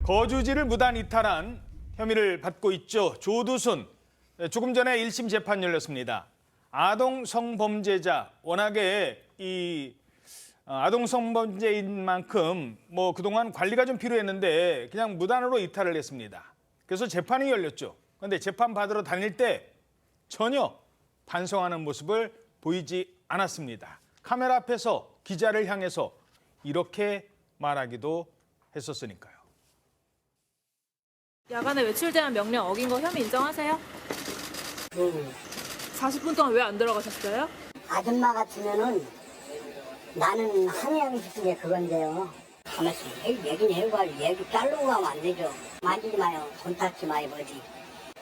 거주지를 무단 이탈한 혐의를 받고 있죠. 조두순. 조금 전에 1심 재판 열렸습니다. 아동 성범죄자, 워낙에 아동 성범죄인 만큼 그동안 관리가 좀 필요했는데 그냥 무단으로 이탈을 했습니다. 그래서 재판이 열렸죠. 그런데 재판 받으러 다닐 때 전혀 반성하는 모습을 보이지 않았습니다. 카메라 앞에서 기자를 향해서 이렇게 말하기도 했었으니까요. 야간에 외출 제한 명령 어긴 거 혐의 인정하세요? 40분 동안 왜 안 들어가셨어요? 아줌마 같으면은 나는 항의하고 싶은 게 그건데요. 가만있어. 얘기는 해봐야지. 얘기 자르고 가면 안 되죠. 만지지 마요. 손 닿지 마요. 뭐지.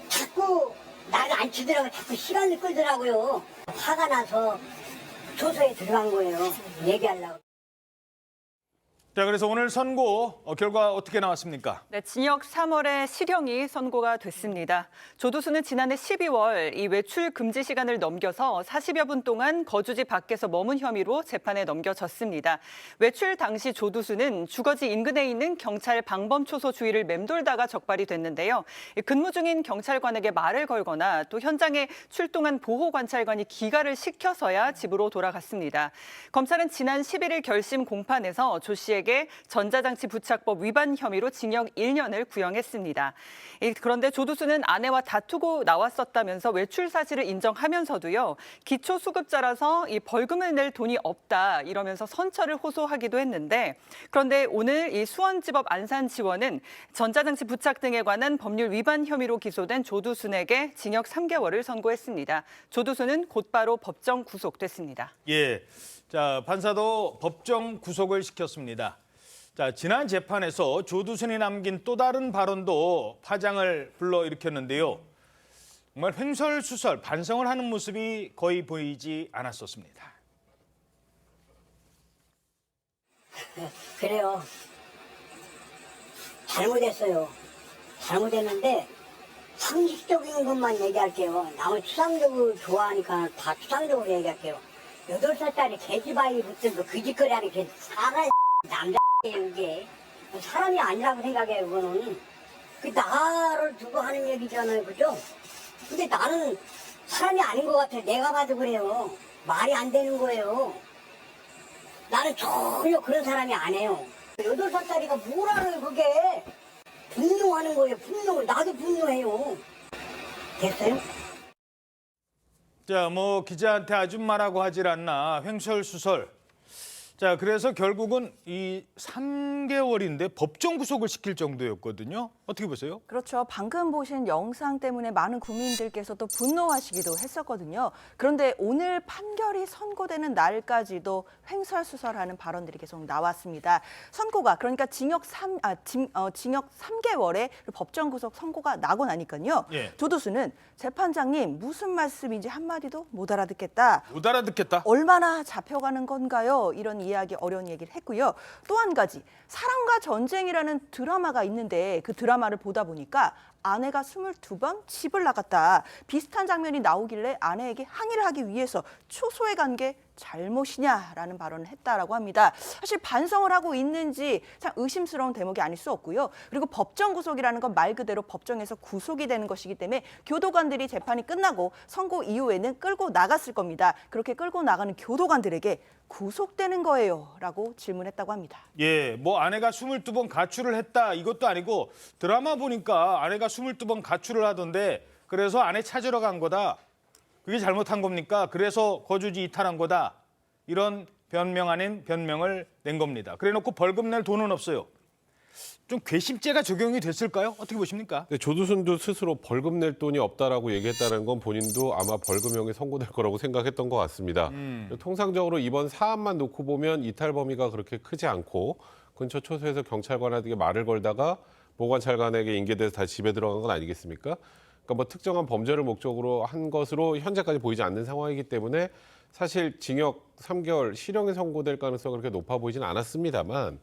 자꾸 나를 안 치더라고. 자꾸 시간을 끌더라고요. 화가 나서 조서에 들어간 거예요. 얘기하려고. 자, 그래서 오늘 선고 결과 어떻게 나왔습니까? 네, 징역 3월에 실형이 선고가 됐습니다. 조두순은 지난해 12월 이 외출 금지 시간을 넘겨서 40여 분 동안 거주지 밖에서 머문 혐의로 재판에 넘겨졌습니다. 외출 당시 조두순은 주거지 인근에 있는 경찰 방범초소 주위를 맴돌다가 적발이 됐는데요. 근무 중인 경찰관에게 말을 걸거나 또 현장에 출동한 보호관찰관이 기가를 시켜서야 집으로 돌아갔습니다. 검찰은 지난 11일 결심 공판에서 조 씨에게 전자장치 부착법 위반 혐의로 징역 1년을 구형했습니다. 그런데 조두순은 아내와 다투고 나왔었다면서 외출 사실을 인정하면서도요. 기초수급자라서 이 벌금을 낼 돈이 없다 이러면서 선처를 호소하기도 했는데 그런데 오늘 이 수원지법 안산지원은 전자장치 부착 등에 관한 법률 위반 혐의로 기소된 조두순에게 징역 3개월을 선고했습니다. 조두순은 곧바로 법정 구속됐습니다. 예. 자, 판사도 법정 구속을 시켰습니다. 자, 지난 재판에서 조두순이 남긴 또 다른 발언도 파장을 불러일으켰는데요. 정말 횡설수설 반성을 하는 모습이 거의 보이지 않았었습니다. 그래요. 잘못했어요. 잘못했는데 상식적인 것만 얘기할게요. 남을 추상적으로 좋아하니까 다 추상적으로 얘기할게요. 8살짜리 개지바위 붙은 그 짓거리 하는 게 사람 남자예요 이게. 사람이 아니라고 생각해요 그거는. 그 나를 두고 하는 얘기잖아요 그죠? 근데 나는 사람이 아닌 것 같아요. 내가 봐도 그래요. 말이 안 되는 거예요. 나는 전혀 그런 사람이 아니에요. 8살짜리가 뭘 알아요 그게. 분노하는 거예요. 분노. 나도 분노해요. 됐어요? 자, 기자한테 아줌마라고 하질 않나 횡설수설. 자, 그래서 결국은 이 3개월인데 법정 구속을 시킬 정도였거든요. 어떻게 보세요? 그렇죠. 방금 보신 영상 때문에 많은 국민들께서도 분노하시기도 했었거든요. 그런데 오늘 판결이 선고되는 날까지도 횡설수설하는 발언들이 계속 나왔습니다. 선고가 그러니까 징역 3개월의 법정 구속 선고가 나고 나니까요. 예. 조두순은 재판장님 무슨 말씀인지 한마디도 못 알아듣겠다. 못 알아듣겠다. 얼마나 잡혀가는 건가요? 이런 어려운 얘기를 했고요. 또 한 가지, 사랑과 전쟁이라는 드라마가 있는데 그 드라마를 보다 보니까 아내가 22번 집을 나갔다. 비슷한 장면이 나오길래 아내에게 항의를 하기 위해서 초소해 간 게 잘못이냐라는 발언을 했다라고 합니다. 사실 반성을 하고 있는지 참 의심스러운 대목이 아닐 수 없고요. 그리고 법정 구속이라는 건 말 그대로 법정에서 구속이 되는 것이기 때문에 교도관들이 재판이 끝나고 선고 이후에는 끌고 나갔을 겁니다. 그렇게 끌고 나가는 교도관들에게 구속되는 거예요 라고 질문했다고 합니다. 예, 아내가 22번 가출을 했다 이것도 아니고 드라마 보니까 아내가 22번 가출을 하던데 그래서 아내 찾으러 간 거다. 그게 잘못한 겁니까? 그래서 거주지 이탈한 거다. 이런 변명 아닌 변명을 낸 겁니다. 그래놓고 벌금 낼 돈은 없어요. 좀 괘씸죄가 적용이 됐을까요? 어떻게 보십니까? 조두순도 스스로 벌금 낼 돈이 없다라고 얘기했다는 건 본인도 아마 벌금형이 선고될 거라고 생각했던 것 같습니다. 통상적으로 이번 사안만 놓고 보면 이탈 범위가 그렇게 크지 않고 근처 초소에서 경찰관에게 말을 걸다가 보호관찰관에게 인계돼서 다시 집에 들어간 건 아니겠습니까? 그러니까 특정한 범죄를 목적으로 한 것으로 현재까지 보이지 않는 상황이기 때문에 사실 징역 3개월 실형이 선고될 가능성이 그렇게 높아 보이지는 않았습니다만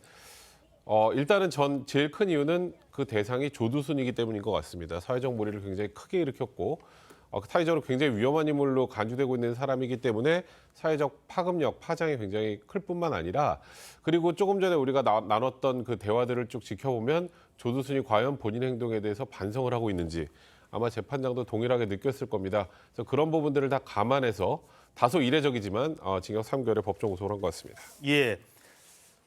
일단은 제일 큰 이유는 그 대상이 조두순이기 때문인 것 같습니다. 사회적 물의를 굉장히 크게 일으켰고 사회적으로 굉장히 위험한 인물로 간주되고 있는 사람이기 때문에 사회적 파급력, 파장이 굉장히 클 뿐만 아니라 그리고 조금 전에 우리가 나눴던 그 대화들을 쭉 지켜보면 조두순이 과연 본인 행동에 대해서 반성을 하고 있는지 아마 재판장도 동일하게 느꼈을 겁니다. 그래서 그런 부분들을 다 감안해서 다소 이례적이지만 징역 3개월의 법정 구속을 한 것 같습니다. 예.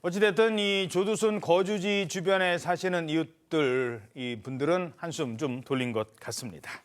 어찌됐든 이 조두순 거주지 주변에 사시는 이웃들 이 분들은 한숨 좀 돌린 것 같습니다.